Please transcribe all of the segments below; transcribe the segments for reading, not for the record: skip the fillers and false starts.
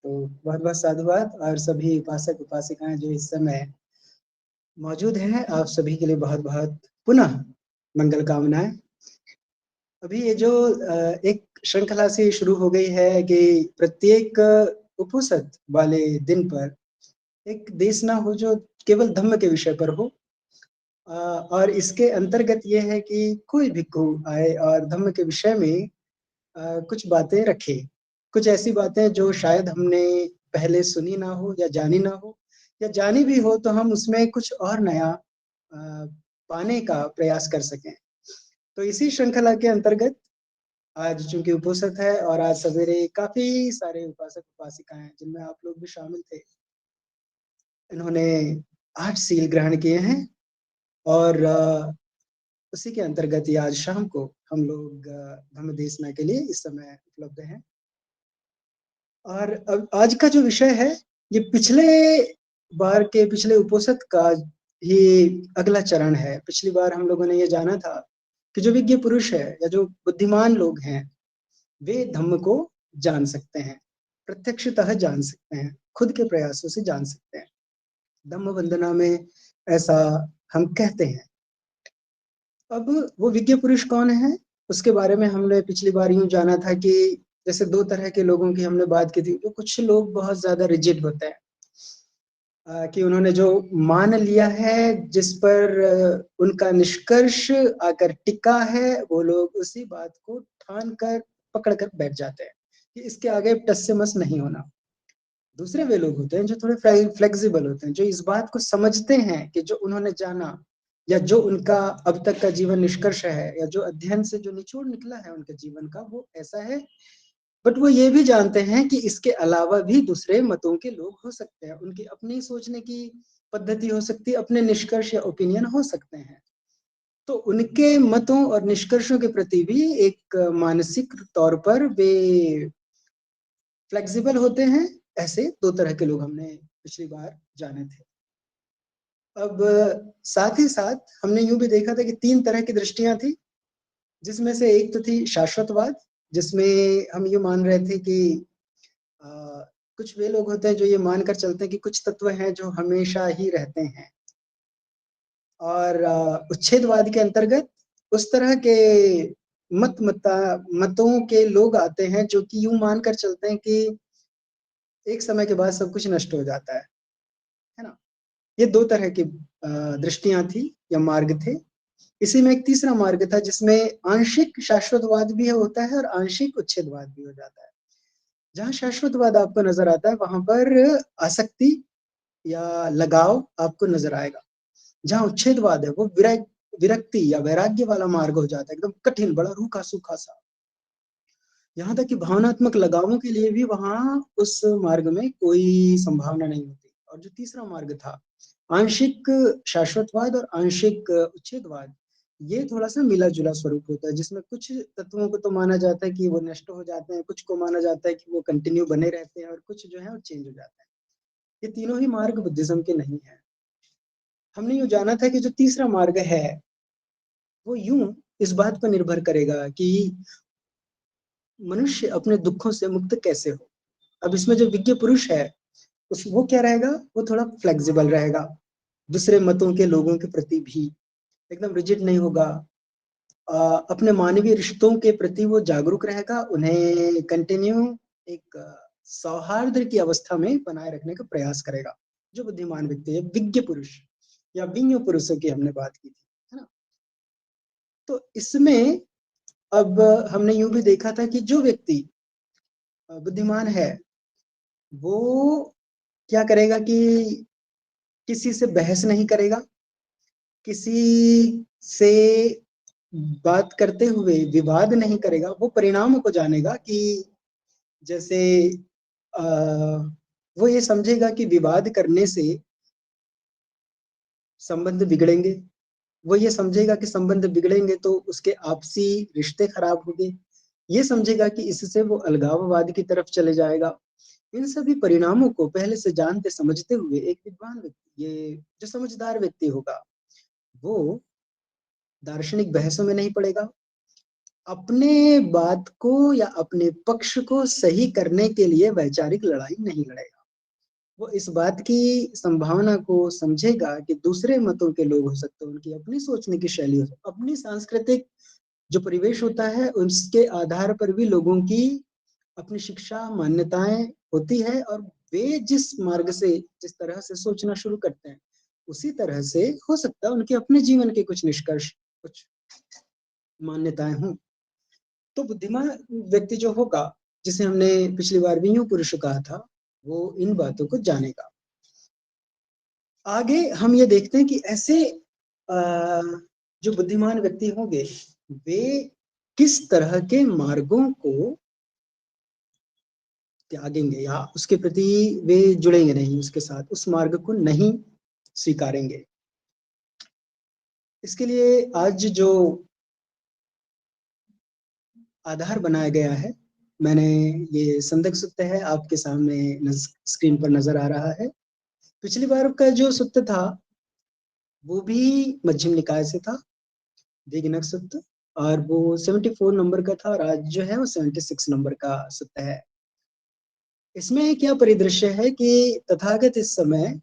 तो बहुत-बहुत साधुवाद और सभी उपासक उपासिकाएँ जो इस समय मौजूद हैं, आप सभी के लिए बहुत-बहुत पुनः मंगल कामनाएँ। अभी ये जो एक श्रृंखला सी शुरू हो गई है कि प्रत्येक उपोषित वाले दिन पर एक देश ना हो जो केवल धम्म के विषय पर हो। और इसके अंतर्गत ये है कि कोई भिक्खु आए और धम्म के विषय में कुछ बातें रखे। कुछ ऐसी बातें जो शायद हमने पहले सुनी ना हो या जानी ना हो, या जानी भी हो तो हम उसमें कुछ और नया पाने का प्रयास कर सकें। तो इसी श्रृंखला के अंतर्गत आज चूँकि उपोषित है और आज सवेरे काफ़ी सारे उपासक-उपासिकाएँ जिनमें आप लोग भी शामिल थे, इन्होंने 8 सील ग्रहण किए हैं और उसी के अंतर्गत ही आज शाम को हम लोग धम्म देशना के लिए इस समय उपलब्ध हैं। और अब आज का जो विषय है, ये पिछले उपोषित का ही अगला चरण है। पिछली बार हम लोगों ने ये जाना था कि जो विज्ञ पुरुष है या जो बुद्धिमान लोग हैं, वे धम्म को जान सकते हैं, प्रत्यक्षतः जान सकते हैं, खुद के प्रयासों से जान सकते हैं। धम्म वंदना में ऐसा हम कहते हैं। अब वो विज्ञ पुरुष कौन है? उसके बारे में हमने पिछली बार यूँ जाना था कि जैसे 2 तरह के लोगों की हमने बात की थी। तो कुछ लोग बहुत ज़्यादा रिजिड होते हैं कि उन्होंने जो मान लिया है, जिस पर उनका निष्कर्ष आकर टिका है, वो लोग उसी बात को ठान कर पकड़ कर बैठ जाते हैं कि इसके आगे टस से मस नहीं होना। दूसरे वे लोग होते हैं जो थोड़े फ्लेक्सिबल होते हैं, जो इस बात को समझते हैं कि जो उन्होंने जाना या जो उनका अब तक का जीवन निष्कर्ष है या जो अध्ययन से जो निचोड़ निकला है उनके जीवन का, वो ऐसा है। बट वो ये भी जानते हैं कि इसके अलावा भी दूसरे मतों के लोग हो सकते हैं, उनकी अपनी सोचने की पद्धति हो सकती है, अपने निष्कर्ष या ओपिनियन हो सकते हैं। तो उनके मतों और निष्कर्षों के प्रति भी एक मानसिक तौर पर वे फ्लेक्सिबल होते हैं। ऐसे 2 तरह के लोग हमने पिछली बार जाने थे। अब साथ ही साथ हमने यूँ भी देखा था कि 3 तरह की दृष्टियाँ थी, जिसमें से एक तो थी शाश्वतवाद, जिसमें हम ये मान रहे थे कि अ, कुछ वे लोग होते हैं जो ये मानकर चलते हैं कि कुछ तत्व हैं जो हमेशा ही रहते हैं। और उच्छेदवाद के अंतर्गत उस तरह के मतों के लोग आते हैं जो कि यूँ मानकर चलते हैं कि एक समय के बाद सब कुछ नष्ट हो जाता है ना? ये 2 तरह की दृष्टियाँ थी या मार्ग थे। इसी में एक तीसरा मार्ग था जिसमें आंशिक शाश्वतवाद भी होता है और आंशिक उच्छेदवाद भी हो जाता है। जहाँ शाश्वतवाद आपको नज़र आता है, वहाँ पर आसक्ति या लगाव आपको नज़र आएगा। जहाँ उच्छेदवाद है, वो विरक्ति या वैराग्य वाला मार्ग हो जाता है, एकदम कठिन, बड़ा रूखा-सूखा सा। यहाँ तक कि भावनात्मक लगावों के लिए भी वहाँ उस मार्ग में कोई संभावना नहीं होती। और जो तीसरा मार्ग था, आंशिक शाश्वतवाद और आंशिक उच्छेदवाद, ये थोड़ा-सा मिला-जुला स्वरूप होता है, जिसमें कुछ तत्वों को तो माना जाता है कि वो नष्ट हो जाते हैं, कुछ को माना जाता है कि वो कंटिन्यू बने रहते हैं और कुछ जो है वो चेंज हो जाते हैं। ये तीनों ही मार्ग बुद्धिज़्म के नहीं हैं। हमने यूँ जाना था कि जो तीसरा मार्ग है, वो यूँ इस बात पर निर्भर करेगा कि मनुष्य अपने दुखों से मुक्त कैसे हो? अब इसमें जो विज्ञ पुरुष है, उस वो क्या रहेगा? वो थोड़ा फ्लेक्सिबल रहेगा, दूसरे मतों के लोगों के प्रति भी, एकदम रिजिड नहीं होगा। अपने मानवीय रिश्तों के प्रति वो जागरूक रहेगा, उन्हें कंटिन्यू एक सौहार्द की अवस्था में बनाए रखने का प्रयास करेगा, जो बुद्धिमान व्यक्ति है, विज्ञ पुरुष या विज्ञ पुरुषों की हमने बात की थी, है ना? तो इसमें अब हमने यूँ भी देखा था कि जो व्यक्ति बुद्धिमान है, वो क्या करेगा कि किसी से बहस नहीं करेगा, किसी से बात करते हुए विवाद नहीं करेगा, वो परिणामों को जानेगा कि जैसे अ, वो ये समझेगा कि विवाद करने से संबंध बिगड़ेंगे, वो ये समझेगा कि संबंध बिगड़ेंगे तो उसके आपसी रिश्ते खराब होंगे, ये समझेगा कि इससे वो अलगाववाद की तरफ चले जाएगा। इन सभी परिणामों को पहले से जानते समझते हुए एक विद्वान व्यक्ति, ये जो समझदार व्यक्ति होगा, वो दार्शनिक बहसों में नहीं पड़ेगा, अपने बात को या अपने पक्ष को सही करने के लिए वैचारिक लड़ाई नहीं लड़ेगा। वो इस बात की संभावना को समझेगा कि दूसरे मतों के लोग हो सकते हैं, उनकी अपनी सोचने की शैली हो सकती है, अपनी सांस्कृतिक जो परिवेश होता है उसके आधार पर भी लोगों की अपनी शिक्षा, मान्यताएं होती है और वे जिस मार्ग से, जिस तरह से सोचना शुरू करते हैं, उसी तरह से हो सकता है उनके अपने जीवन के कुछ निष्कर्ष, कुछ मान्यताएं हों। तो बुद्धिमान व्यक्ति जो होगा, जिसे हमने पिछली बार भी यूं पुरुष कहा था, वो इन बातों को जानेगा। आगे हम ये देखते हैं कि ऐसे जो बुद्धिमान व्यक्ति होंगे, वे किस तरह के मार्गों को त्यागेंगे या उसके प्रति वे जुड़ेंगे नहीं, उसके साथ उस मार्ग को नहीं स्वीकारेंगे। इसके लिए आज जो आधार बनाया गया है, मैंने ये संदक सूत्र है आपके सामने स्क्रीन पर नजर आ रहा है। पिछली बार का जो सूत्र था वो भी मध्यम निकाय से था, द्विगुणक सूत्र, और वो 74 नंबर का था, और आज जो है वो 76 नंबर का सूत्र है। इसमें क्या परिदृश्य है कि तथागत इस समय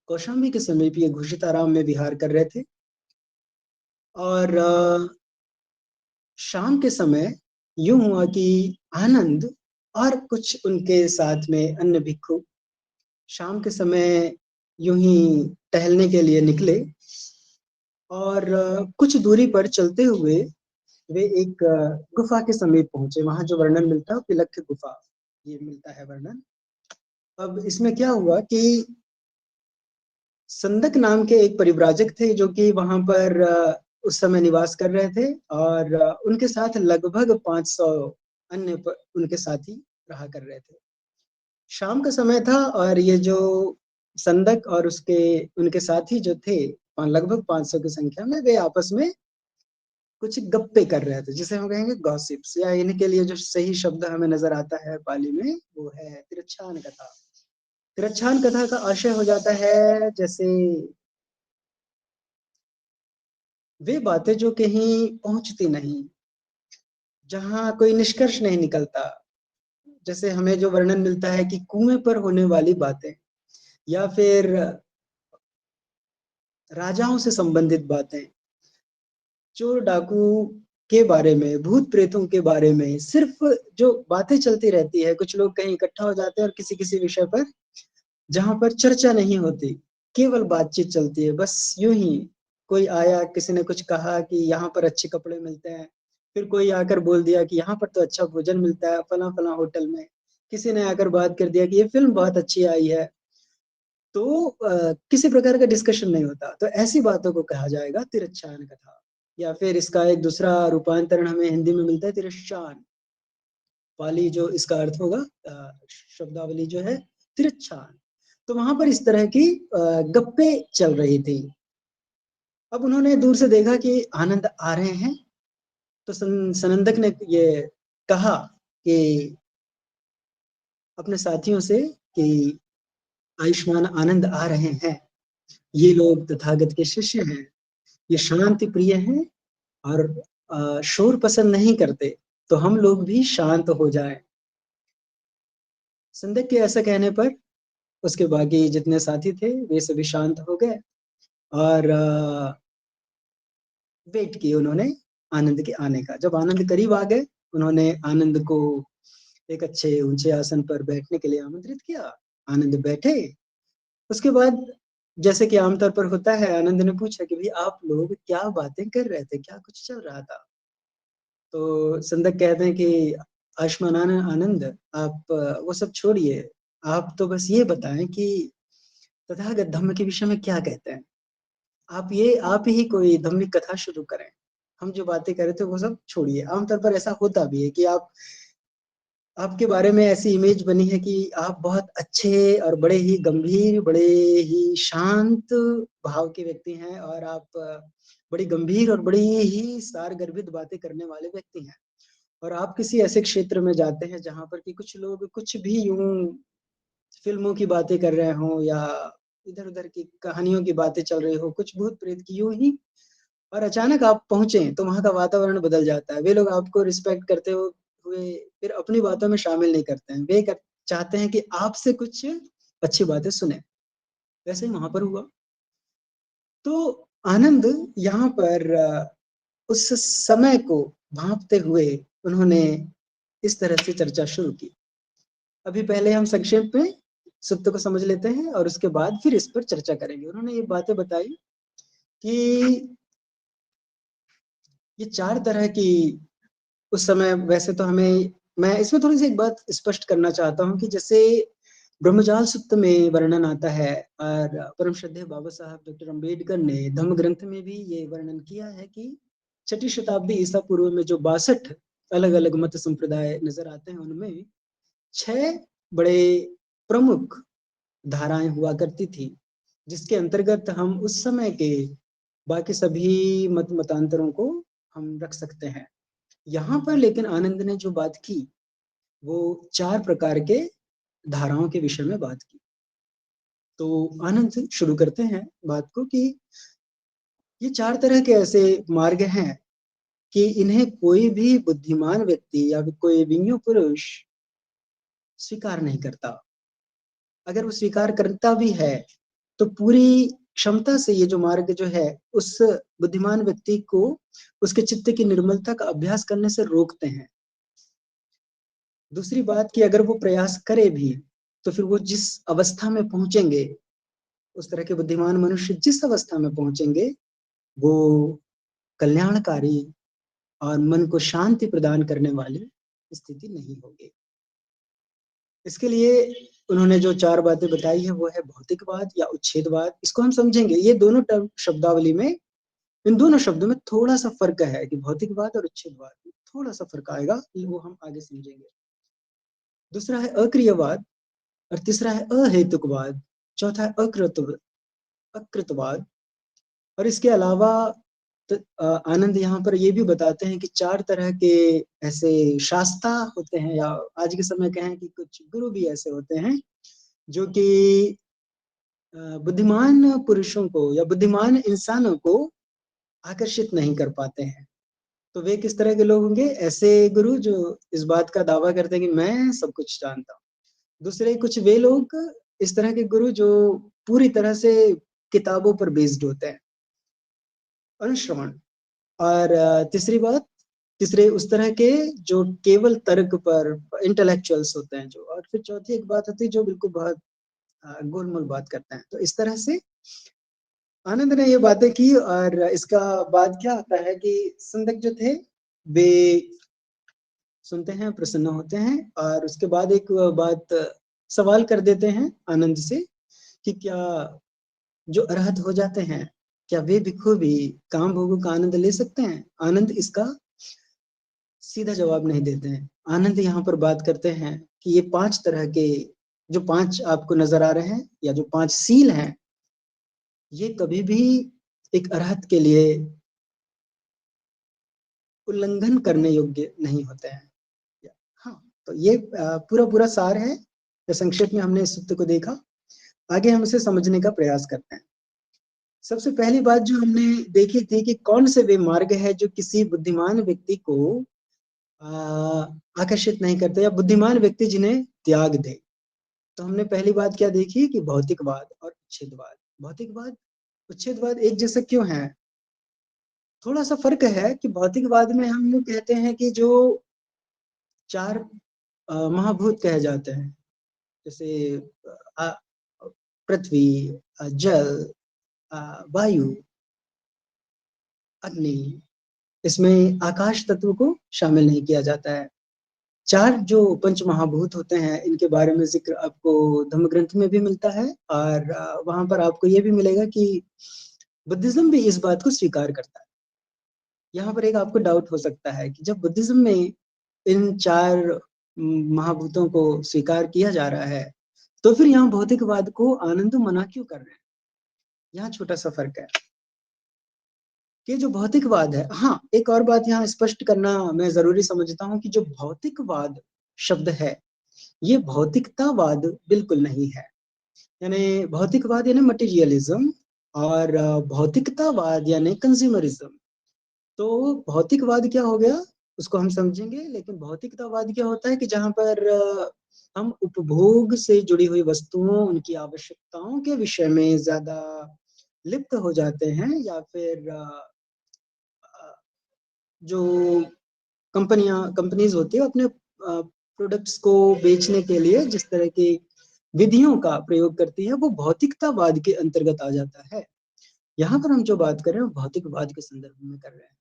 कौशाम्बी के समीप ये घोषिताराम में विहार कर रहे थे, और शाम के समय यूं हुआ कि आनंद और कुछ उनके साथ में अन्य भिक्षु शाम के समय यूं ही टहलने के लिए निकले, और कुछ दूरी पर चलते हुए वे एक गुफा के समीप पहुंचे। वहां जो वर्णन मिलता है पिलख गुफा, ये मिलता है वर्णन। अब इसमें क्या हुआ कि संदक नाम के एक परिव्राजक थे जो कि वहां पर उस समय निवास कर रहे थे, और उनके साथ लगभग 500 अन्य उनके साथी रहा कर रहे थे। शाम का समय था और ये जो संदक और उसके उनके साथी जो थे, लगभग 500 की संख्या में, वे आपस में कुछ गप्पे कर रहे थे, जिसे हम कहेंगे गॉसिप्स, या इनके लिए जो सही शब्द हमें नजर आता है पाली में वो है तिरच्छान कथा। तिरच्छान कथा का आशय हो जाता है जैसे वे बातें जो कहीं पहुंचती नहीं, जहां कोई निष्कर्ष नहीं निकलता, जैसे हमें जो वर्णन मिलता है कि कुएं पर होने वाली बातें, या फिर राजाओं से संबंधित बातें, चोर डाकू के बारे में, भूत प्रेतों के बारे में सिर्फ जो बातें चलती रहती है। कुछ लोग कहीं इकट्ठा हो जाते हैं और किसी किसी विषय पर, जहां पर चर्चा नहीं होती, केवल बातचीत चलती है, बस यूं ही कोई आया, किसी ने कुछ कहा कि यहाँ पर अच्छे कपड़े मिलते हैं, फिर कोई आकर बोल दिया कि यहाँ पर तो अच्छा भोजन मिलता है फला फला होटल में, किसी ने आकर बात कर दिया कि ये फिल्म बहुत अच्छी आई है। तो किसी प्रकार का डिस्कशन नहीं होता, तो ऐसी बातों को कहा जाएगा तिरच्छान कथा। या फिर इसका एक दूसरा रूपांतरण हमें हिंदी में मिलता है तिरच्छान, पाली जो इसका अर्थ होगा, शब्दावली जो है तिरच्छान। तो वहां पर इस तरह की गप्पे चल रही थी। अब उन्होंने दूर से देखा कि आनंद आ रहे हैं, तो सनंदक ने ये कहा कि अपने साथियों से कि आयुष्मान आनंद आ रहे हैं, ये लोग तथागत के शिष्य हैं, ये शांति प्रिय हैं और शोर पसंद नहीं करते, तो हम लोग भी शांत हो जाएं। संदक के ऐसा कहने पर उसके बाकी जितने साथी थे वे सभी शांत हो गए, और वेट किए उन्होंने आनंद के आने का। जब आनंद करीब आ गए, उन्होंने आनंद को एक अच्छे ऊंचे आसन पर बैठने के लिए आमंत्रित किया। आनंद बैठे। उसके बाद जैसे कि आमतौर पर होता है, आनंद ने पूछा कि भाई आप लोग क्या बातें कर रहे थे, क्या कुछ चल रहा था। तो संदक कहते हैं कि आयुष्मान आनंद, आप वो सब छोड़िए, आप तो बस ये बताएं कि तथागत धम्म के विषय में क्या कहते हैं। आप ही कोई धार्मिक कथा शुरू करें, हम जो बातें कर रहे थे वो सब छोड़िए। आमतौर पर ऐसा होता भी है कि आपके बारे में ऐसी इमेज बनी है कि आप बहुत अच्छे और बड़े ही गंभीर, बड़े ही शांत भाव के व्यक्ति हैं, और आप बड़ी गंभीर और बड़ी ही सारगर्भित बातें करने वाले व्यक्ति हैं। और आप किसी ऐसे क्षेत्र में जाते हैं जहां पर कि कुछ लोग कुछ भी यूं फिल्मों की बातें कर रहे हों, या इधर उधर की कहानियों की बातें चल रही हो, कुछ भूत प्रेत की यूं ही और अचानक आप पहुँचे तो वहाँ का वातावरण बदल जाता है। वे लोग आपको रिस्पेक्ट करते हुए फिर अपनी बातों में शामिल नहीं करते हैं। वे चाहते हैं कि आपसे कुछ अच्छी बातें सुने। वैसे ही वहाँ पर हुआ। तो आनंद यहाँ पर उस समय को भांपते हुए उन्होंने इस तरह से चर्चा शुरू की। अभी पहले हम संक्षेप में सत्य को समझ लेते हैं और उसके बाद फिर इस पर चर्चा करेंगे। उन्होंने ये बातें बताई कि ये 4 तरह की उस समय वैसे तो हमें मैं इसमें थोड़ी-सी एक बात स्पष्ट करना चाहता हूँ कि जैसे ब्रह्मजाल सूक्त में वर्णन आता है और परम श्रद्धेय बाबा साहब डॉक्टर अम्बेडकर ने धम्म ग्रंथ में भी ये वर्णन किया है कि छठी शताब्दी ईसा पूर्व में जो 62 अलग-अलग मत संप्रदाय नज़र आते हैं, उनमें 6 बड़े प्रमुख धाराएँ हुआ करती थी, जिसके अंतर्गत हम उस समय के बाकी सभी मतांतरों को हम रख सकते हैं। यहाँ पर लेकिन आनंद ने जो बात की, वो 4 प्रकार के धाराओं के विषय में बात की। तो आनंद से शुरू करते हैं बात को कि ये 4 तरह के ऐसे मार्ग हैं कि इन्हें कोई भी बुद्धिमान व्यक्ति या कोई विज्ञ पुरुष स्वीकार नहीं करता। अगर वो स्वीकार करता भी है, तो पूरी क्षमता से ये जो मार्ग जो है, उस बुद्धिमान व्यक्ति को उसके चित्त की निर्मलता का अभ्यास करने से रोकते हैं। दूसरी बात कि अगर वो प्रयास करे भी, तो फिर वो जिस अवस्था में पहुँचेंगे, उस तरह के बुद्धिमान मनुष्य जिस अवस्था में पहुँचेंगे, वो कल्याणकारी और मन को शांति प्रदान करने वाली स्थिति नहीं होगी। इसके लिए उन्होंने जो 4 बातें बताई हैं, वो है भौतिकवाद या उच्छेदवाद। इसको हम समझेंगे, ये दोनों टर्म शब्दावली में इन दोनों शब्दों में थोड़ा-सा फ़र्क है कि भौतिकवाद और उच्छेदवाद में थोड़ा-सा फ़र्क आएगा, वो हम आगे समझेंगे। दूसरा है अक्रियवाद और तीसरा है अहेतुकवाद, चौथा है अकृतवाद और इसके अलावा आनंद यहाँ पर ये भी बताते हैं कि 4 तरह के ऐसे शास्ता होते हैं या आज के समय कहें कि कुछ गुरु भी ऐसे होते हैं, जो कि बुद्धिमान पुरुषों को या बुद्धिमान इंसानों को आकर्षित नहीं कर पाते हैं। तो वे किस तरह के लोग होंगे? ऐसे गुरु जो इस बात का दावा करते हैं कि मैं सब कुछ जानता हूँ। दूसरे कुछ वे लोग इस तरह के गुरु जो पूरी तरह से किताबों पर बेस्ड होते हैं, अनुश्रवण और तीसरे उस तरह के जो केवल तर्क पर इंटेलेक्चुअल्स होते हैं जो और फिर चौथी एक बात होती है जो बिल्कुल बहुत गोलमोल बात करते हैं। तो इस तरह से आनंद ने ये बातें की और इसका बाद क्या होता है कि संदिग्ध जो थे, वे सुनते हैं, प्रसन्न होते हैं और उसके बाद एक बात सवाल कर देते हैं आनंद से कि क्या जो अरहत हो जाते हैं, क्या वे भी काम भोगों का आनंद ले सकते हैं? आनंद इसका सीधा जवाब नहीं देते हैं। आनंद यहाँ पर बात करते हैं कि ये 5 तरह के जो 5 आपको नज़र आ रहे हैं या जो 5 सील हैं, ये कभी भी एक अरहत के लिए उल्लंघन करने योग्य नहीं होते हैं। हाँ, तो ये पूरा सार है। तो संक्षेप में हमने इस सूत्र को देखा। आगे हम इसे समझने का प्रयास करते हैं। सबसे पहली बात जो हमने देखी थी कि कौन से वे मार्ग है जो किसी बुद्धिमान व्यक्ति को आकर्षित नहीं करते या बुद्धिमान व्यक्ति जिन्हें त्याग दे। तो हमने पहली बात क्या देखी कि भौतिकवाद और उच्छेदवाद। भौतिकवाद, उच्छेदवाद एक जैसे क्यों है? थोड़ा-सा फ़र्क है कि भौतिकवाद में हम लोग कहते हैं कि जो 4 महाभूत कहे जाते हैं, जैसे अ, पृथ्वी, जल, वायु, अग्नि, इसमें आकाश तत्व को शामिल नहीं किया जाता है। 4 जो पंच महाभूत होते हैं, इनके बारे में ज़िक्र आपको धम्म ग्रंथ में भी मिलता है और वहाँ पर आपको ये भी मिलेगा कि बुद्धिज़्म भी इस बात को स्वीकार करता है। यहाँ पर एक आपको डाउट हो सकता है कि जब बुद्धिज़्म में इन 4 महाभूतों को स्वीकार किया जा रहा है, तो फिर यहाँ भौतिकवाद को आनंद मना क्यों कर रहे हैं? यहाँ छोटा-सा फ़र्क है कि जो भौतिकवाद है हाँ, एक और बात यहाँ स्पष्ट करना मैं ज़रूरी समझता हूँ कि जो भौतिकवाद शब्द है, ये भौतिकतावाद बिल्कुल नहीं है। यानी भौतिकवाद यानी मटेरियलिज़्म और भौतिकतावाद यानी कंज्यूमरिज्म। तो भौतिकवाद क्या हो गया उसको हम समझेंगे, लेकिन भौतिकतावाद क्या होता है कि जहां पर हम उपभोग से जुड़ी हुई वस्तुओं, उनकी आवश्यकताओं के विषय में ज्यादा लिप्त हो जाते हैं, या फिर जो कंपनीज होती है अपने प्रोडक्ट्स को बेचने के लिए जिस तरह की विधियों का प्रयोग करती है, वो भौतिकतावाद के अंतर्गत आ जाता है। यहाँ पर हम जो बात कर रहे हैं भौतिकवाद के संदर्भ में कर रहे हैं।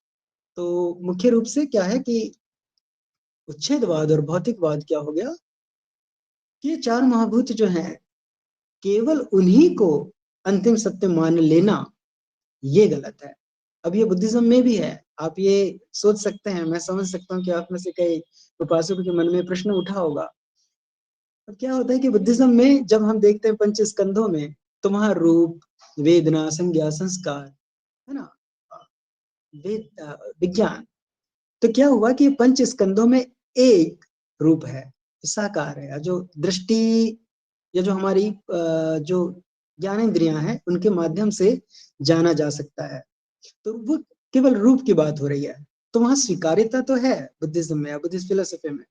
तो मुख्य रूप से क्या है कि उच्छेदवाद और भौतिकवाद क्या हो गया कि ये चार महाभूत जो हैं केवल उन्हीं को अंतिम सत्य मान लेना, ये गलत है। अब ये बुद्धिज्म में भी है। आप ये सोच सकते हैं, मैं समझ सकता हूँ कि आप में से कई उपासकों के मन में प्रश्न उठा होगा। अब क्या होता है कि बुद्धिज्म में जब हम देखते हैं पंच स्कंधों में, तो वहां रूप, वेदना, संज्ञा, संस्कार, है ना, विज्ञान। तो क्या हुआ कि पंच स्कंधों में एक रूप है, साकार है, जो दृष्टि या जो हमारी जो ज्ञानेंद्रियां हैं उनके माध्यम से जाना जा सकता है। तो वो केवल रूप की बात हो रही है। तो वहां स्वीकार्यता तो है बुद्धिज्म में या बुद्धिस्ट फिलोसफी में।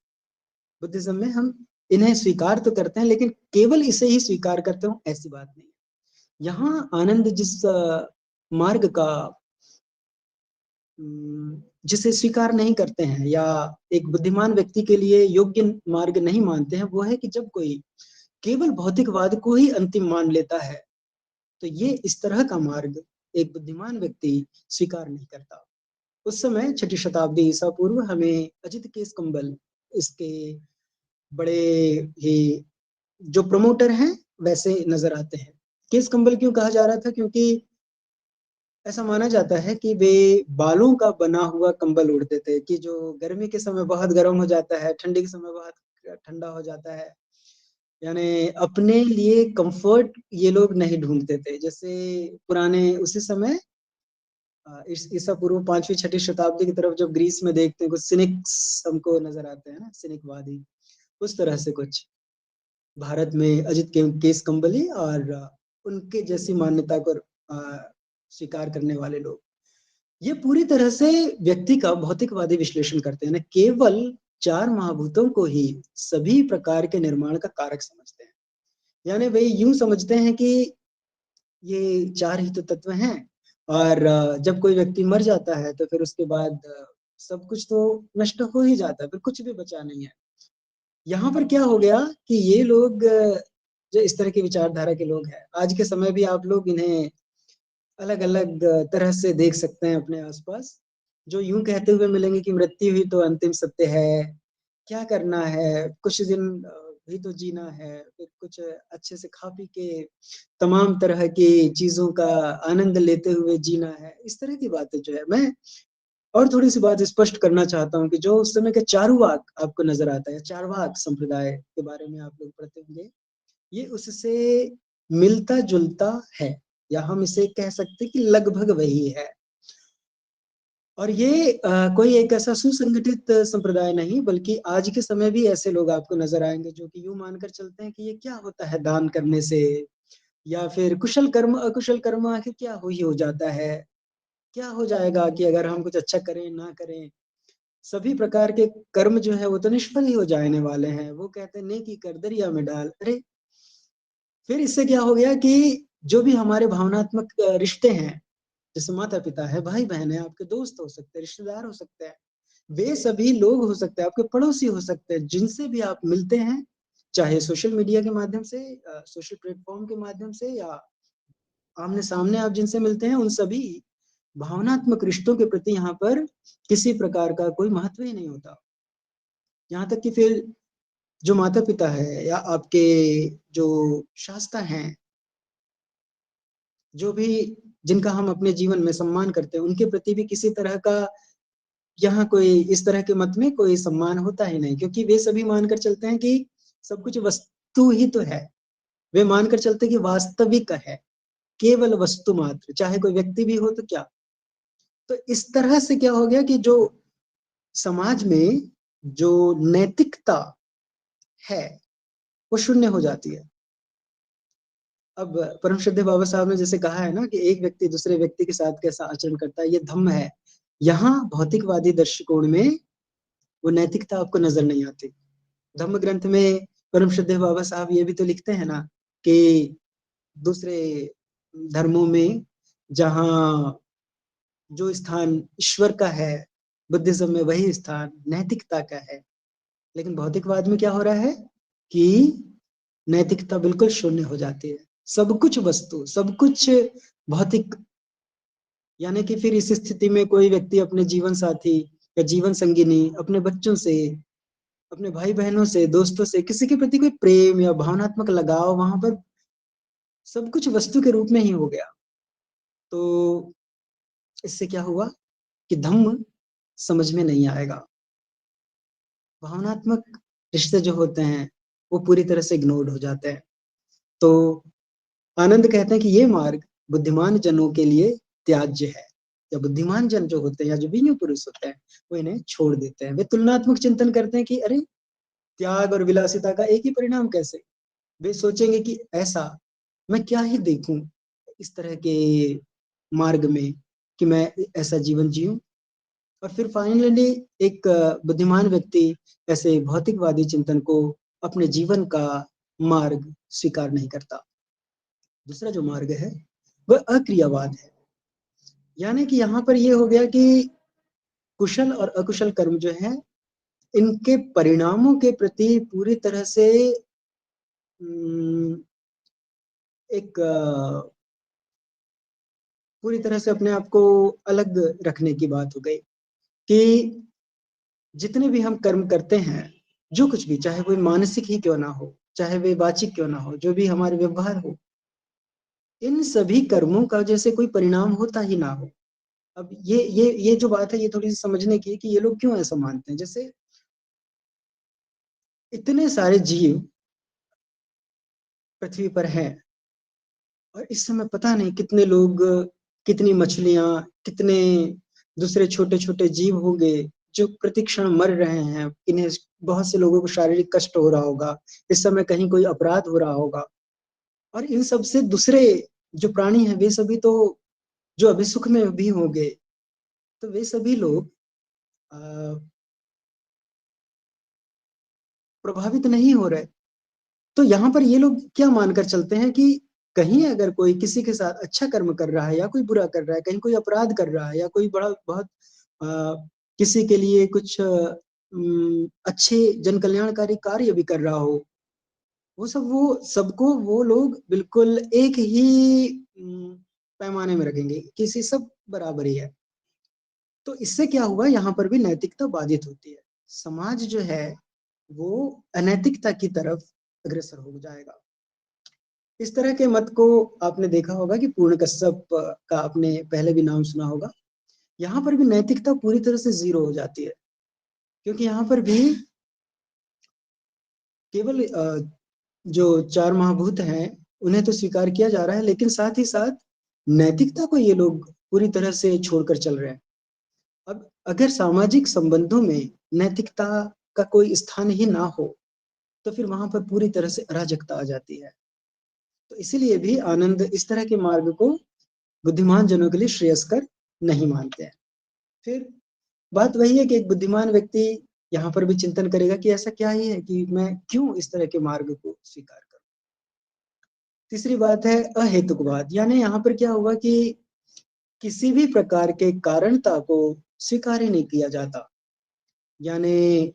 बुद्धिज्म में हम इन्हें स्वीकार तो करते हैं, लेकिन केवल इसे ही स्वीकार करते हो ऐसी बात नहीं। यहाँ आनंद जिस मार्ग का जिसे स्वीकार नहीं करते हैं या एक बुद्धिमान व्यक्ति के लिए योग्य मार्ग नहीं मानते हैं, वो है कि जब कोई केवल भौतिकवाद को ही अंतिम मान लेता है, तो ये इस तरह का मार्ग एक बुद्धिमान व्यक्ति स्वीकार नहीं करता। उस समय 6ठी शताब्दी ईसा पूर्व हमें अजित केसकंबल इसके बड़े ही जो प्रमोटर हैं वैसे नजर आते हैं। केसकंबल क्यों कहा जा रहा था? क्योंकि ऐसा माना जाता है कि वे बालों का बना हुआ कंबल ओढ़ते थे, कि जो गर्मी के समय बहुत गर्म हो जाता है, ठंडी के समय बहुत ठंडा हो जाता है। यानी अपने लिए कंफर्ट ये लोग नहीं ढूंढते थे। जैसे पुराने उसी समय इस ईसा पूर्व 5वीं 6ठी शताब्दी की तरफ जब ग्रीस में देखते हैं कुछ सिनिक्स हमको नजर आते हैं ना, सिनिकवादी, उस तरह से कुछ भारत में अजित केस कंबली और उनके जैसी मान्यता को स्वीकार करने वाले लोग ये पूरी तरह से व्यक्ति का भौतिकवादी विश्लेषण करते हैं ना, केवल चार महाभूतों को ही सभी प्रकार के निर्माण का कारक समझते हैं। यानी वे यूं समझते हैं कि ये चार ही तो तत्व हैं, और जब कोई व्यक्ति मर जाता है तो फिर उसके बाद सब कुछ तो नष्ट हो ही जाता है, फिर कुछ भी बचा नहीं है। यहाँ पर क्या हो गया कि ये लोग जो इस तरह की विचारधारा के लोग हैं, आज के समय भी आप लोग इन्हें अलग अलग तरह से देख सकते हैं अपने आसपास, जो यूं कहते हुए मिलेंगे कि मृत्यु ही तो अंतिम सत्य है, क्या करना है, कुछ दिन भी तो जीना है, फिर कुछ अच्छे से खा पी के तमाम तरह की चीजों का आनंद लेते हुए जीना है। इस तरह की बातें जो है, मैं और थोड़ी सी बात स्पष्ट करना चाहता हूँ कि जो उस समय के चारुवाक आपको नजर आता है, चारवाक संप्रदाय के बारे में आप लोग पढ़ते होंगे, ये उससे मिलता जुलता है, या हम इसे कह सकते हैं कि लगभग वही है। और ये कोई एक ऐसा सुसंगठित संप्रदाय नहीं, बल्कि आज के समय भी ऐसे लोग आपको नजर आएंगे जो कि यूं मानकर चलते हैं कि ये क्या होता है दान करने से, या फिर कुशल कर्म अकुशल कर्म आखिर क्या हो ही हो जाता है, क्या हो जाएगा कि अगर हम कुछ अच्छा करें ना करें, सभी प्रकार के कर्म जो है वो तो निष्फल ही हो जाने वाले हैं। वो कहते हैं नेकी कर दरिया में डाल। अरे फिर इससे क्या हो गया कि जो भी हमारे भावनात्मक रिश्ते हैं, जैसे माता पिता है, भाई बहन है, आपके दोस्त हो सकते हैं, रिश्तेदार हो सकते हैं, वे सभी लोग हो सकते हैं, आपके पड़ोसी हो सकते हैं, जिनसे भी आप मिलते हैं, चाहे सोशल मीडिया के माध्यम से, सोशल प्लेटफॉर्म के माध्यम से, या आमने सामने आप जिनसे मिलते हैं, उन सभी भावनात्मक रिश्तों के प्रति यहाँ पर किसी प्रकार का कोई महत्व ही नहीं होता। यहाँ तक कि फिर जो माता पिता है या आपके जो शास्त्र हैं, जो भी जिनका हम अपने जीवन में सम्मान करते हैं, उनके प्रति भी किसी तरह का यहाँ कोई इस तरह के मत में कोई सम्मान होता ही नहीं, क्योंकि वे सभी मानकर चलते हैं कि सब कुछ वस्तु ही तो है। वे मानकर चलते हैं कि वास्तविक है, केवल वस्तु मात्र, चाहे कोई व्यक्ति भी हो तो क्या। तो इस तरह से क्या हो गया कि जो समाज में जो नैतिकता है वो शून्य हो जाती है। अब परम श्रद्धेय बाबा साहब ने जैसे कहा है ना कि एक व्यक्ति दूसरे व्यक्ति के साथ कैसा आचरण करता है, ये धम्म है। यहाँ भौतिकवादी दृष्टिकोण में वो नैतिकता आपको नजर नहीं आती। धम्म ग्रंथ में परम श्रद्धेय बाबा साहब ये भी तो लिखते हैं ना कि दूसरे धर्मों में जहाँ जो स्थान ईश्वर का है, बुद्धिज्म में वही स्थान नैतिकता का है। लेकिन भौतिकवाद में क्या हो रहा है कि नैतिकता बिल्कुल शून्य हो जाती है। सब कुछ वस्तु, सब कुछ भौतिक, यानी कि फिर इस स्थिति में कोई व्यक्ति अपने जीवन साथी या जीवन संगिनी, अपने बच्चों से, अपने भाई बहनों से, दोस्तों से किसी के प्रति कोई प्रेम या भावनात्मक लगाव, वहां पर सब कुछ वस्तु के रूप में ही हो गया। तो इससे क्या हुआ कि धम्म समझ में नहीं आएगा। भावनात्मक रिश्ते जो होते हैं वो पूरी तरह से इग्नोर्ड हो जाते हैं। तो आनंद कहते हैं कि ये मार्ग बुद्धिमान जनों के लिए त्याज्य है, या बुद्धिमान जन जो होते हैं या जो विज्ञ पुरुष होते हैं वो इन्हें छोड़ देते हैं। वे तुलनात्मक चिंतन करते हैं कि अरे त्याग और विलासिता का एक ही परिणाम कैसे। वे सोचेंगे कि ऐसा मैं क्या ही देखूं इस तरह के मार्ग में कि मैं ऐसा जीवन जीऊं। और फिर फाइनली एक बुद्धिमान व्यक्ति ऐसे भौतिकवादी चिंतन को अपने जीवन का मार्ग स्वीकार नहीं करता। दूसरा जो मार्ग है वह अक्रियावाद है। यानी कि यहाँ पर यह हो गया कि कुशल और अकुशल कर्म जो है इनके परिणामों के प्रति पूरी तरह से एक पूरी तरह से अपने आप को अलग रखने की बात हो गई कि जितने भी हम कर्म करते हैं, जो कुछ भी, चाहे वो मानसिक ही क्यों ना हो, चाहे वे वाचिक क्यों ना हो, जो भी हमारे व्यवहार हो, इन सभी कर्मों का जैसे कोई परिणाम होता ही ना हो। अब ये जो बात है ये थोड़ी सी समझने की है कि ये लोग क्यों ऐसा मानते हैं। जैसे इतने सारे जीव पृथ्वी पर हैं और इस समय पता नहीं कितने लोग, कितनी मछलियां, कितने दूसरे छोटे छोटे जीव होंगे जो प्रतिक्षण मर रहे हैं। इन्हें बहुत से लोगों को शारीरिक कष्ट हो रहा होगा, इस समय कहीं कोई अपराध हो रहा होगा। और इन सब से दूसरे जो प्राणी हैं वे सभी तो जो अभी सुख में भी होंगे, तो वे सभी लोग प्रभावित नहीं हो रहे। तो यहाँ पर ये लोग क्या मानकर चलते हैं कि कहीं अगर कोई किसी के साथ अच्छा कर्म कर रहा है या कोई बुरा कर रहा है, कहीं कोई अपराध कर रहा है या कोई बड़ा बहुत किसी के लिए कुछ अच्छे जन कल्याणकारी कार्य भी कर रहा हो, वो सबको वो लोग बिल्कुल एक ही पैमाने में रखेंगे, किसी सब बराबर ही है। तो इससे क्या हुआ, यहाँ पर भी नैतिकता बाधित होती है। समाज जो है वो अनैतिकता की तरफ अग्रसर हो जाएगा। इस तरह के मत को आपने देखा होगा कि पूर्ण कश्यप का आपने पहले भी नाम सुना होगा। यहाँ पर भी नैतिकता पूरी तरह से जीरो हो जाती है, क्योंकि यहाँ पर भी केवल जो चार महाभूत हैं उन्हें तो स्वीकार किया जा रहा है, लेकिन साथ ही साथ नैतिकता को ये लोग पूरी तरह से छोड़कर चल रहे हैं। अब अगर सामाजिक संबंधों में नैतिकता का कोई स्थान ही ना हो तो फिर वहां पर पूरी तरह से अराजकता आ जाती है। तो इसीलिए भी आनंद इस तरह के मार्ग को बुद्धिमान जनों के लिए श्रेयस्कर नहीं मानते हैं। फिर बात वही है कि एक बुद्धिमान व्यक्ति यहाँ पर भी चिंतन करेगा कि ऐसा क्या ही है कि मैं क्यों इस तरह के मार्ग को स्वीकार करूं। तीसरी बात है अहेतुकवाद। यानी यहाँ पर क्या हुआ कि किसी भी प्रकार के कारणता को स्वीकार ही नहीं किया जाता। यानी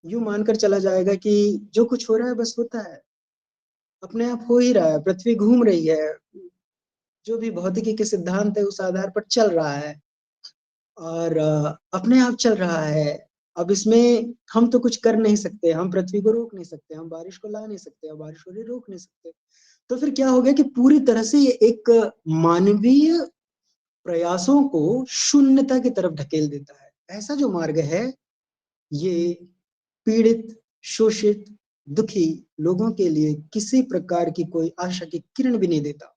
यूं मानकर चला जाएगा कि जो कुछ हो रहा है बस होता है, अपने आप हो ही रहा है, पृथ्वी घूम रही है, जो भी भौतिकी के सिद्धांत है उस आधार पर चल रहा है और अपने आप चल रहा है। अब इसमें हम तो कुछ कर नहीं सकते, हम पृथ्वी को रोक नहीं सकते, हम बारिश को ला नहीं सकते, हम बारिश को भी रोक नहीं सकते। तो फिर क्या हो गया कि पूरी तरह से ये एक मानवीय प्रयासों को शून्यता की तरफ ढकेल देता है। ऐसा जो मार्ग है ये पीड़ित, शोषित, दुखी लोगों के लिए किसी प्रकार की कोई आशा की किरण भी नहीं देता।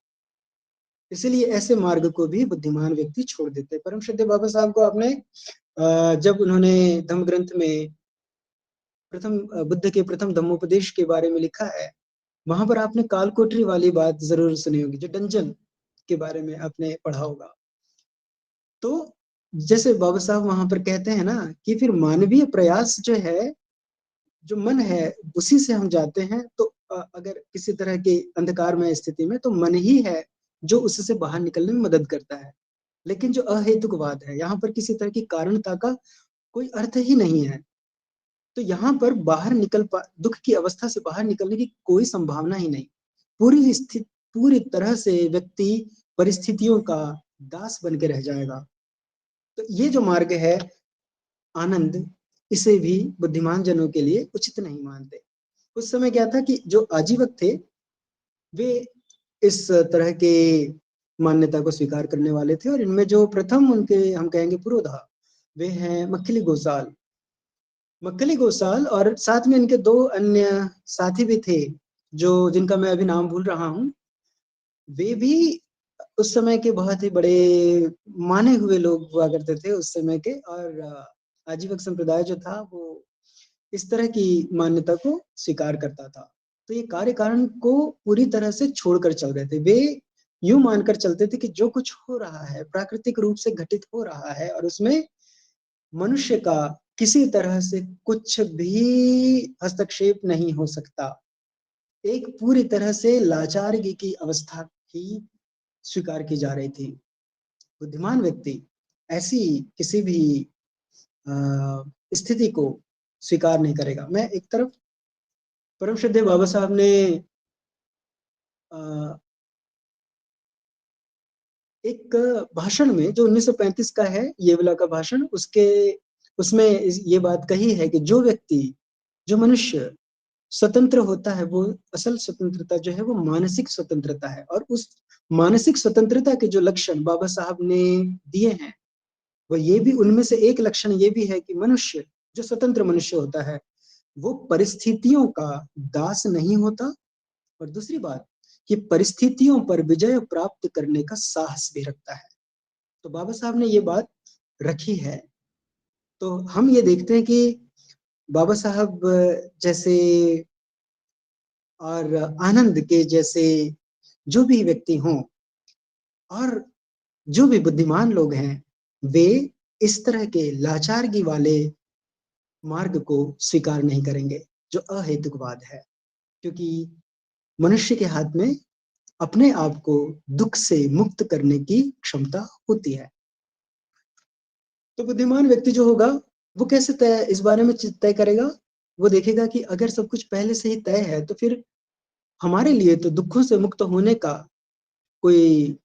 इसीलिए ऐसे मार्ग को भी बुद्धिमान व्यक्ति छोड़ देते हैं। परम श्रद्धेय बाबा साहब को आपने जब उन्होंने धम्म ग्रंथ में प्रथम बुद्ध के प्रथम धम्मोपदेश के बारे में लिखा है, वहां पर आपने कालकोठरी वाली बात जरूर सुनी होगी, जो डंजन के बारे में आपने पढ़ा होगा। तो जैसे बाबा साहब वहां पर कहते हैं ना कि फिर मानवीय प्रयास जो है, जो मन है, उसी से हम जाते हैं। तो अगर किसी तरह की अंधकारमय स्थिति में, तो मन ही है जो उससे बाहर निकलने में मदद करता है। लेकिन जो अहेतुकवाद है, यहाँ पर किसी तरह की कारणता का कोई अर्थ ही नहीं है। तो यहाँ पर बाहर दुख की अवस्था से बाहर निकलने की कोई संभावना ही नहीं। पूरी तरह से व्यक्ति परिस्थितियों का दास बन के रह जाएगा। तो ये जो मार्ग है आनंद, इसे भी बुद्धिमान जनों के लिए उचित नहीं मानते। उस समय क्या था कि जो आजीवक थे, वे इस तरह के मान्यता को स्वीकार करने वाले थे। और इनमें जो प्रथम उनके हम कहेंगे पुरोधा, वे हैं मक्खिली गोसाल। मक्खली गोसाल और साथ में इनके दो अन्य साथी भी थे, जो जिनका मैं अभी नाम भूल रहा हूँ। वे भी उस समय के बहुत ही बड़े माने हुए लोग हुआ करते थे उस समय के। और आजीवक संप्रदाय जो था वो इस तरह की मान्यता को स्वीकार करता था। तो ये कार्य कारण को पूरी तरह से छोड़कर चल रहे थे। वे यूं मानकर चलते थे कि जो कुछ हो रहा है प्राकृतिक रूप से घटित हो रहा है, और उसमें मनुष्य का किसी तरह से कुछ भी हस्तक्षेप नहीं हो सकता। एक पूरी तरह से लाचारगी की अवस्था ही स्वीकार की जा रही थी। बुद्धिमान व्यक्ति ऐसी किसी भी स्थिति को स्वीकार नहीं करेगा। मैं एक तरफ परम श्रद्धेय बाबा साहब ने एक भाषण में, जो 1935 का है, ये वाला का भाषण, उसमें ये बात कही है कि जो व्यक्ति, जो मनुष्य स्वतंत्र होता है, वो असल स्वतंत्रता जो है वो मानसिक स्वतंत्रता है। और उस मानसिक स्वतंत्रता के जो लक्षण बाबा साहब ने दिए हैं, वो ये भी, उनमें से एक लक्षण ये भी है कि मनुष्य, जो स्वतंत्र मनुष्य होता है, वो परिस्थितियों का दास नहीं होता। और दूसरी बात कि परिस्थितियों पर विजय प्राप्त करने का साहस भी रखता है। तो बाबा साहब ने ये बात रखी है। तो हम ये देखते हैं कि बाबा साहब जैसे और आनंद के जैसे जो भी व्यक्ति हों, और जो भी बुद्धिमान लोग हैं, वे इस तरह के लाचारगी वाले मार्ग को स्वीकार नहीं करेंगे, जो अहेतुकवाद है। क्योंकि मनुष्य के हाथ में अपने आप को दुख से मुक्त करने की क्षमता होती है। तो बुद्धिमान व्यक्ति जो होगा, वो कैसे तय इस बारे में तय करेगा? वो देखेगा कि अगर सब कुछ पहले से ही तय है, तो फिर हमारे लिए तो दुखों से मुक्त होने का कोई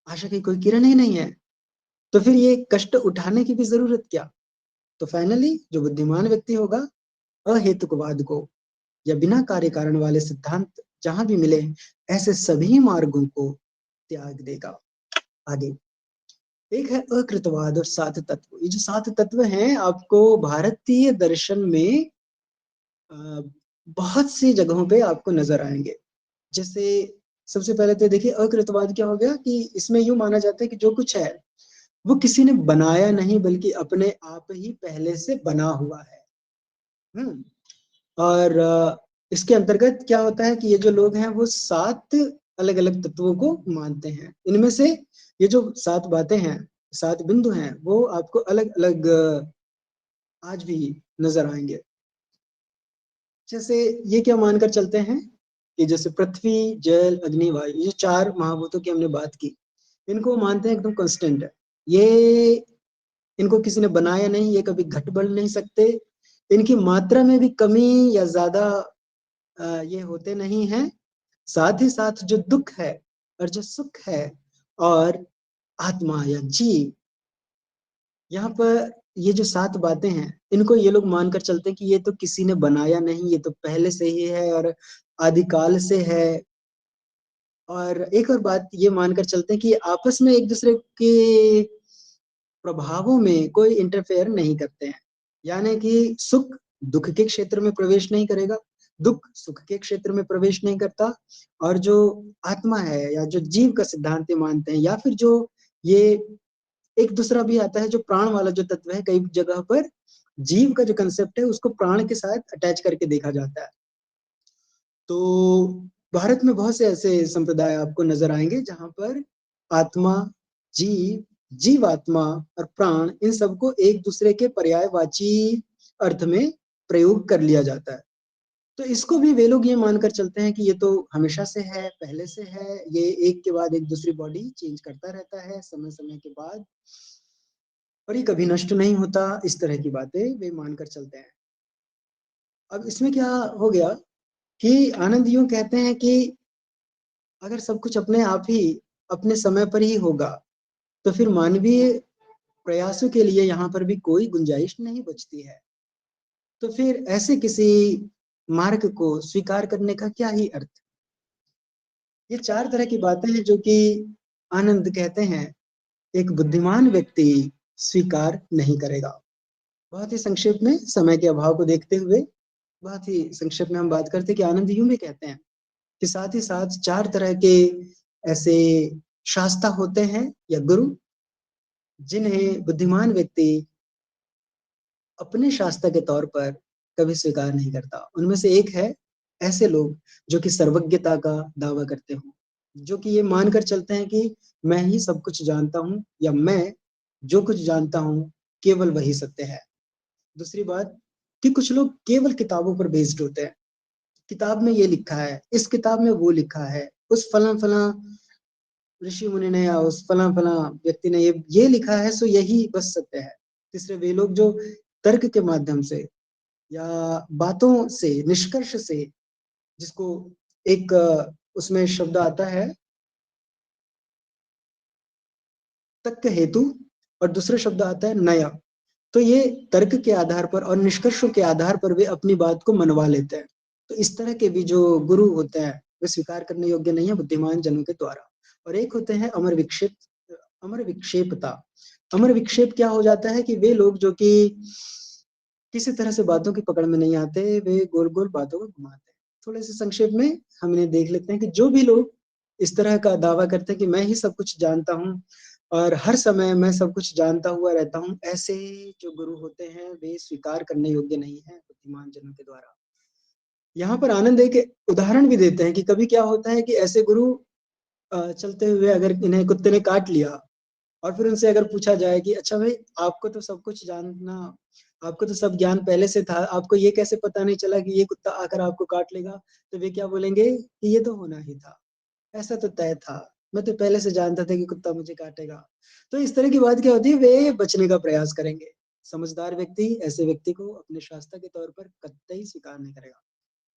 आशा की कोई किरण ही नहीं है। तो फिर ये कष्ट उठाने की भी जरूरत क्या? तो फाइनली जो बुद्धिमान व्यक्ति होगा, अहेतुकवाद को या बिना कार्य कारण वाले सिद्धांत जहां भी मिले, ऐसे सभी मार्गों को त्याग देगा। आगे एक है अकृतवाद और सात तत्व। ये जो सात तत्व हैं, आपको भारतीय दर्शन में बहुत सी जगहों पे आपको नजर आएंगे। जैसे सबसे पहले तो देखिए, अकृतवाद क्या हो गया कि इसमें यूं माना जाता है कि जो कुछ है वो किसी ने बनाया नहीं, बल्कि अपने आप ही पहले से बना हुआ है। और इसके अंतर्गत क्या होता है कि ये जो लोग हैं वो सात अलग अलग तत्वों को मानते हैं। इनमें से ये जो सात बातें हैं, सात बिंदु हैं, वो आपको अलग अलग आज भी नजर आएंगे। जैसे ये क्या मानकर चलते हैं कि जैसे पृथ्वी, जल, अग्नि, वायु, ये चार महाभूतों की हमने बात की, इनको मानते हैं एकदम कांस्टेंट है। ये इनको किसी ने बनाया नहीं, ये कभी घट बढ़ नहीं सकते। इनकी मात्रा में भी कमी या ज्यादा ये होते नहीं हैं। साथ ही साथ जो दुख है और जो सुख है और आत्मा या जीव, यहाँ पर ये जो सात बातें हैं, इनको ये लोग मानकर चलते हैं कि ये तो किसी ने बनाया नहीं, ये तो पहले से ही है और आदिकाल से है। और एक और बात ये मानकर चलते हैं कि आपस में एक दूसरे के प्रभावों में कोई इंटरफेयर नहीं करते हैं। यानी कि सुख दुख के क्षेत्र में प्रवेश नहीं करेगा, दुख सुख के क्षेत्र में प्रवेश नहीं करता। और जो आत्मा है या जो जीव का सिद्धांत मानते हैं, या फिर जो ये एक दूसरा भी आता है, जो प्राण वाला जो तत्व है, कई जगह पर जीव का जो कंसेप्ट है उसको प्राण के साथ अटैच करके देखा जाता है। तो भारत में बहुत से ऐसे संप्रदाय आपको नजर आएंगे जहां पर आत्मा, जीव, जीवात्मा और प्राण इन सबको एक दूसरे के पर्यायवाची अर्थ में प्रयोग कर लिया जाता है। तो इसको भी वे लोग ये मानकर चलते हैं कि ये तो हमेशा से है, पहले से है, ये एक के बाद एक दूसरी बॉडी चेंज करता रहता है समय समय के बाद, और ये कभी नष्ट नहीं होता। इस तरह की बातें वे मानकर चलते हैं। अब इसमें क्या हो गया कि आनंद यूं कहते हैं कि अगर सब कुछ अपने आप ही अपने समय पर ही होगा तो फिर मानवीय प्रयासों के लिए यहाँ पर भी कोई गुंजाइश नहीं बचती है। तो फिर ऐसे किसी मार्ग को स्वीकार करने का क्या ही अर्थ। ये चार तरह की बातें हैं जो कि आनंद कहते हैं एक बुद्धिमान व्यक्ति स्वीकार नहीं करेगा। बहुत ही संक्षेप में समय के अभाव को देखते हुए बहुत ही संक्षेप में हम बात करते हैं कि आनंद यूं भी कहते हैं कि साथ ही साथ चार तरह के ऐसे शास्ता होते हैं या गुरु जिन्हें बुद्धिमान व्यक्ति अपने शास्त्र के तौर पर कभी स्वीकार नहीं करता। उनमें से एक है ऐसे लोग जो कि सर्वज्ञता का दावा करते हो, जो कि ये मानकर चलते हैं कि मैं ही सब कुछ जानता हूं या मैं जो कुछ जानता हूं केवल वही सत्य है। दूसरी बात कि कुछ लोग केवल किताबों पर बेस्ड होते हैं। किताब में ये लिखा है, इस किताब में वो लिखा है, उस फला फला ऋषि मुनि ने या उस फला फला व्यक्ति ने ये लिखा है सो यही बस सत्य है। तीसरे वे लोग जो तर्क के माध्यम से या बातों से, निष्कर्ष से, जिसको एक उसमें शब्द आता है तर्क हेतु और दूसरा शब्द आता है नया। तो ये तर्क के आधार पर और निष्कर्षों के आधार पर वे अपनी बात को मनवा लेते हैं। तो इस तरह के भी जो गुरु होते हैं वे स्वीकार करने योग्य नहीं है बुद्धिमान जनों के द्वारा। और एक होते हैं अमर विक्षेपता। अमर विक्षेप क्या हो जाता है कि वे लोग जो कि किसी तरह से बातों की पकड़ में नहीं आते, वे गोल गोल बातों को घुमाते हैं। थोड़े से संक्षेप में हम इन्हें देख लेते हैं कि जो भी लोग इस तरह का दावा करते हैं कि मैं ही सब कुछ जानता हूँ और हर समय मैं सब कुछ जानता हुआ रहता हूँ, ऐसे जो गुरु होते हैं वे स्वीकार करने योग्य नहीं है बुद्धिमान जनों के द्वारा। यहाँ पर आनंद एक उदाहरण भी देते हैं कि कभी क्या होता है कि ऐसे गुरु चलते हुए अगर इन्हें कुत्ते ने काट लिया और फिर उनसे अगर पूछा जाए कि अच्छा भाई आपको तो सब कुछ जानना, आपको तो सब ज्ञान पहले से था, आपको ये कैसे पता नहीं चला कि ये कुत्ता आकर आपको काट लेगा। तो वे क्या बोलेंगे कि ये तो होना ही था, ऐसा तो तय था, मैं तो पहले से जानता था कि कुत्ता मुझे काटेगा। तो इस तरह की बात क्या होती है, वे बचने का प्रयास करेंगे। समझदार व्यक्ति ऐसे व्यक्ति को अपने शास्त्र के तौर पर कतई स्वीकार नहीं करेगा।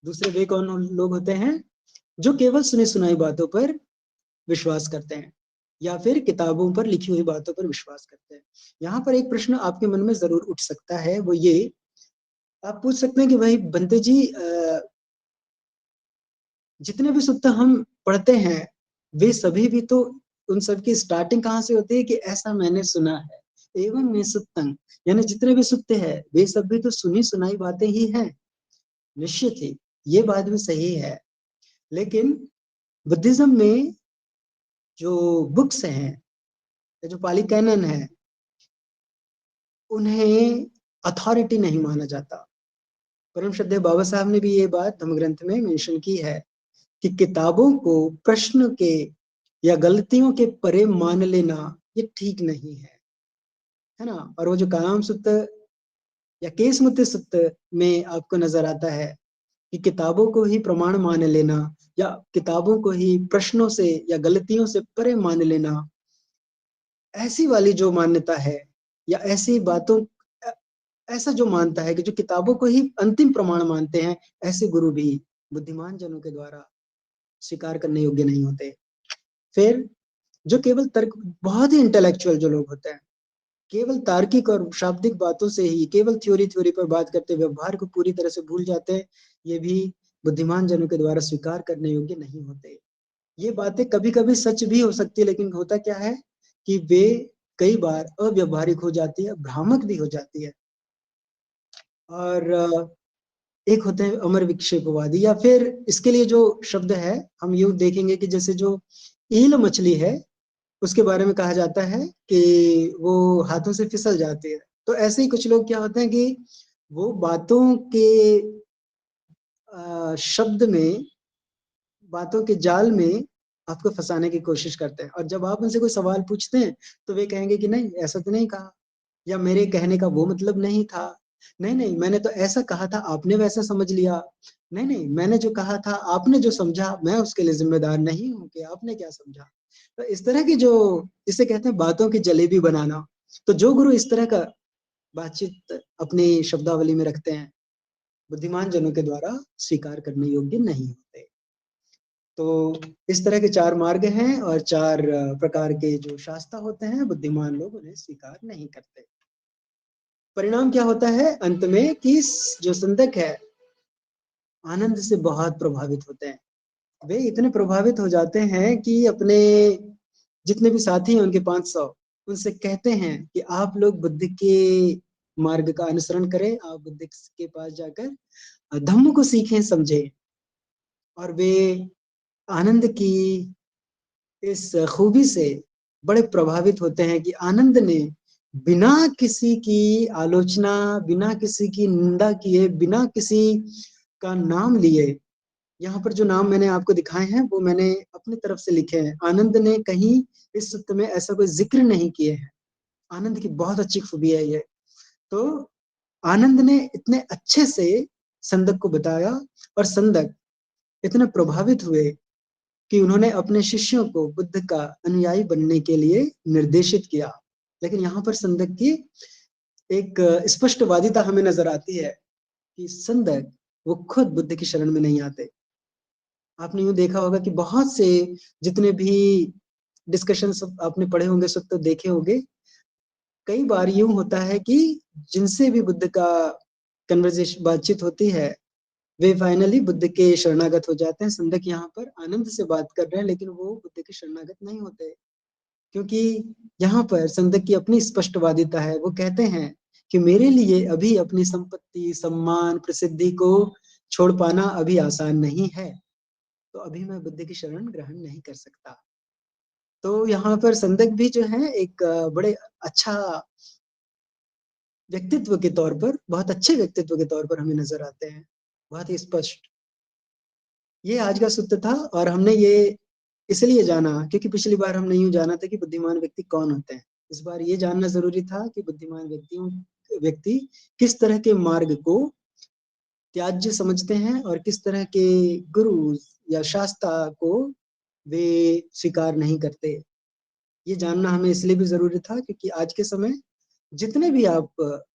दूसरे वे कौन लोग होते हैं जो केवल सुनी सुनाई बातों पर विश्वास करते हैं या फिर किताबों पर लिखी हुई बातों पर विश्वास करते हैं। यहाँ पर एक प्रश्न आपके मन में जरूर उठ सकता है, वो ये आप पूछ सकते हैं कि भाई बंते जी जितने भी सूत्र हम पढ़ते हैं वे सभी भी तो उन सब की स्टार्टिंग कहाँ से होती है कि ऐसा मैंने सुना है एवं में सुत्तंग, यानी जितने भी सुत्ते हैं वे सब भी तो सुनी सुनाई बातें ही हैं। निश्चित ही ये बात भी सही है, लेकिन बुद्धिज्म में जो बुक्स हैं या जो पाली कैनन है उन्हें अथॉरिटी नहीं माना जाता। परम श्रद्धेय बाबा साहब ने भी ये बात धम्म ग्रंथ में मेंशन की है कि किताबों को प्रश्न के या गलतियों के परे मान लेना ये ठीक नहीं है ना। और वो जो काम सूत्र या केस मुक्त सूत्र में आपको नजर आता है कि किताबों को ही प्रमाण मान लेना या किताबों को ही प्रश्नों से या गलतियों से परे मान लेना, ऐसी वाली जो मान्यता है या ऐसी बातों ऐसा जो मानता है कि जो किताबों को ही अंतिम प्रमाण मानते हैं, ऐसे गुरु भी बुद्धिमान जनों के द्वारा स्वीकार करने योग्य नहीं होते। फिर जो केवल तर्क, बहुत ही इंटेलेक्चुअल जो लोग होते हैं, केवल तार्किक और शाब्दिक बातों से ही केवल थ्योरी पर बात करते व्यवहार को पूरी तरह से भूल जाते हैं, ये भी बुद्धिमान जनों के द्वारा स्वीकार करने योग्य नहीं होते। ये बातें कभी कभी सच भी हो सकती है, लेकिन होता क्या है कि वे कई बार अव्यवहारिक हो जाती है, भ्रामक भी हो जाती है। और एक होते हैं अमर विक्षेपवादी, या फिर इसके लिए जो शब्द है हम यूं देखेंगे कि जैसे जो ईल मछली है उसके बारे में कहा जाता है कि वो हाथों से फिसल जाती है। तो ऐसे ही कुछ लोग क्या होते हैं कि वो बातों के शब्द में बातों के जाल में आपको फंसाने की कोशिश करते हैं, और जब आप उनसे कोई सवाल पूछते हैं तो वे कहेंगे कि नहीं ऐसा तो नहीं कहा, या मेरे कहने का वो मतलब नहीं था, नहीं नहीं मैंने तो ऐसा कहा था, आपने वैसा समझ लिया, नहीं नहीं मैंने जो कहा था आपने जो समझा, मैं उसके लिए जिम्मेदार नहीं हूं कि आपने क्या समझा। तो इस तरह की जो, जिसे कहते हैं बातों की जलेबी बनाना, तो जो गुरु इस तरह का बातचीत अपनी शब्दावली में रखते हैं, बुद्धिमान जनों के द्वारा स्वीकार करने योग्य नहीं होते। तो इस तरह के 4 मार्ग हैं, और 4 प्रकार के जो शास्त्र होते हैं, बुद्धिमान लोग उन्हें स्वीकार नहीं करते। परिणाम क्या होता है अंत में कि जो संतक है आनंद से बहुत प्रभावित होते हैं। वे इतने प्रभावित हो जाते हैं कि अपने जितने भी साथी हैं उनके 500, उनसे कहते हैं कि आप लोग बुद्ध के मार्ग का अनुसरण करें, आप बुद्ध के पास जाकर धम्म को सीखें समझें। और वे आनंद की इस खूबी से बड़े प्रभावित होते हैं कि आनंद ने बिना किसी की आलोचना, बिना किसी की निंदा किए, बिना किसी का नाम लिए, यहाँ पर जो नाम मैंने आपको दिखाए हैं वो मैंने अपनी तरफ से लिखे हैं। आनंद ने कहीं इस सूत्र में ऐसा कोई जिक्र नहीं किए हैं। आनंद की बहुत अच्छी खूबी है ये। तो आनंद ने इतने अच्छे से संदक को बताया, और संदक इतने प्रभावित हुए कि उन्होंने अपने शिष्यों को बुद्ध का अनुयायी बनने के लिए निर्देशित किया। लेकिन यहाँ पर संदक की एक स्पष्टवादिता हमें नजर आती है कि संदक वो खुद बुद्ध की शरण में नहीं आते। आपने यूं देखा होगा कि बहुत से जितने भी डिस्कशन आपने पढ़े होंगे, सब तो देखे होंगे, कई बार यूं होता है कि जिनसे भी बुद्ध का कन्वर्सेशन बातचीत होती है, वे फाइनली बुद्ध के शरणागत हो जाते हैं। संदक यहाँ पर आनंद से बात कर रहे हैं, लेकिन वो बुद्ध के शरणागत नहीं होते, क्योंकि यहाँ पर संदक की अपनी स्पष्टवादिता है। वो कहते हैं कि मेरे लिए अभी अपनी संपत्ति, सम्मान, प्रसिद्धि को छोड़ पाना अभी आसान नहीं है, तो अभी मैं बुद्ध की शरण ग्रहण नहीं कर सकता। तो यहाँ पर संदक भी जो है एक बड़े अच्छा व्यक्तित्व के तौर पर, बहुत अच्छे व्यक्तित्व के तौर पर हमें नजर आते हैं, बहुत ही स्पष्ट। ये आज का सूत्र था, और हमने ये इसलिए जाना क्योंकि पिछली बार हमने यूं जाना था कि बुद्धिमान व्यक्ति कौन होते हैं। इस बार ये जानना जरूरी था कि बुद्धिमान व्यक्ति किस तरह के मार्ग को त्याज्य समझते हैं, और किस तरह के गुरु या शास्त्रा को वे स्वीकार नहीं करते। ये जानना हमें इसलिए भी जरूरी था क्योंकि आज के समय जितने भी आप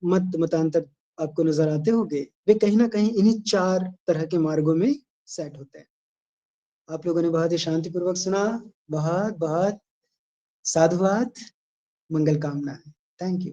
मतांतर आपको नजर आते होंगे, वे कहीं ना कहीं इन्हीं 4 तरह के मार्गों में सेट होते हैं। आप लोगों ने बहुत ही शांतिपूर्वक सुना। बहुत बहुत साधुवाद, मंगल कामना है। Thank you.